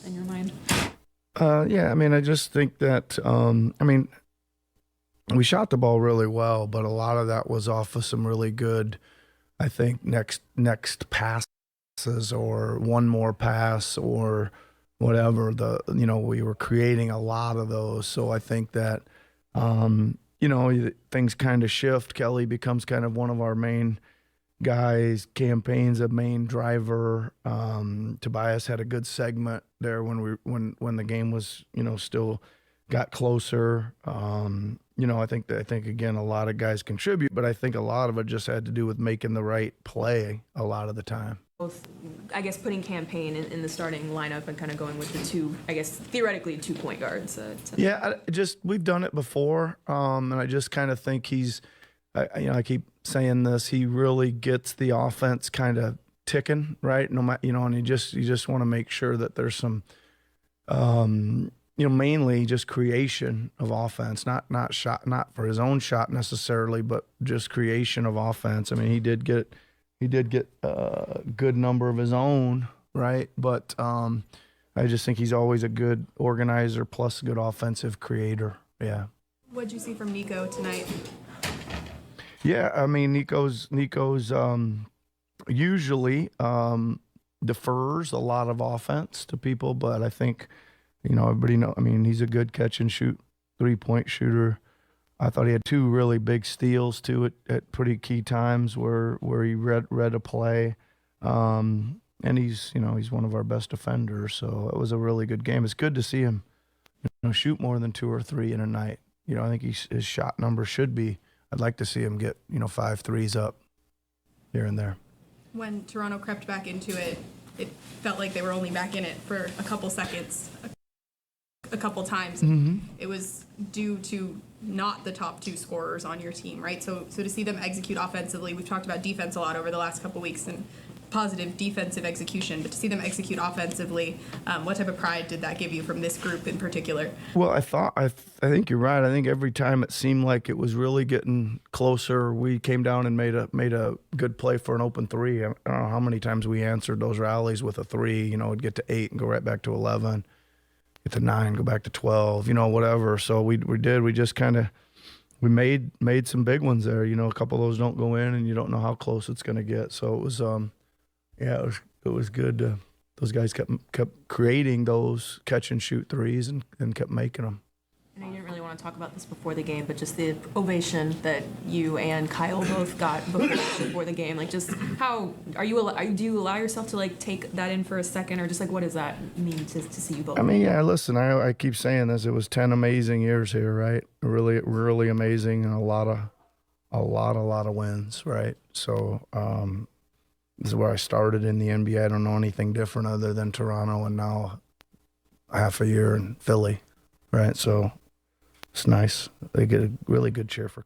in your mind? Yeah, I mean, I just think that, I mean, we shot the ball really well, but a lot of that was off of some really good, I think, next passes or one more pass or whatever. We were creating a lot of those. So I think that, things kind of shift. Kelly becomes kind of one of our main guys. Campaign's a main driver. Tobias had a good segment there when the game was still got closer. I think again a lot of guys contribute, but I think a lot of it just had to do with making the right play a lot of the time. Both, I guess, putting Campaign in the starting lineup and kind of going with the two, I guess, theoretically 2 point guards. Yeah, we've done it before, and I just kind of think I keep saying this. He really gets the offense kind of ticking, right? No matter, and you just want to make sure that there's some, mainly just creation of offense, not for his own shot necessarily, but just creation of offense. I mean, he did get a good number of his own, right? But I just think he's always a good organizer plus a good offensive creator. Yeah. What'd you see from Nico tonight? Yeah, I mean, Nico's usually defers a lot of offense to people, but I think, everybody know. I mean, he's a good catch and shoot 3-point shooter. I thought he had 2 really big steals too at pretty key times where he read a play, and he's one of our best defenders. So it was a really good game. It's good to see him shoot more than 2 or 3 in a night. I think his shot number should be. I'd like to see him get 5 threes up here and there. When Toronto crept back into it, it felt like they were only back in it for a couple seconds, a couple times. Mm-hmm. It was due to not the top 2 scorers on your team, right? So to see them execute offensively, we've talked about defense a lot over the last couple weeks and positive defensive execution, but to see them execute offensively, what type of pride did that give you from this group in particular? Well, I think you're right. I think every time it seemed like it was really getting closer, we came down and made a good play for an open 3. I don't know how many times we answered those rallies with a 3. It'd get to 8 and go right back to 11, get to 9, go back to 12, whatever. So we just kind of made some big ones there. A couple of those don't go in, and you don't know how close it's going to get. So it was it was good. Those guys kept creating those catch and shoot 3s and kept making them. I know you didn't really want to talk about this before the game, but just the ovation that you and Kyle both got before the game, like just how do you allow yourself to like take that in for a second, or just like what does that mean to see you both? I mean, yeah, listen, I keep saying this. It was 10 amazing years here, right? Really, really amazing, and a lot of wins, right? So this is where I started in the NBA. I don't know anything different other than Toronto, and now half a year in Philly, right? So it's nice. They get a really good cheer for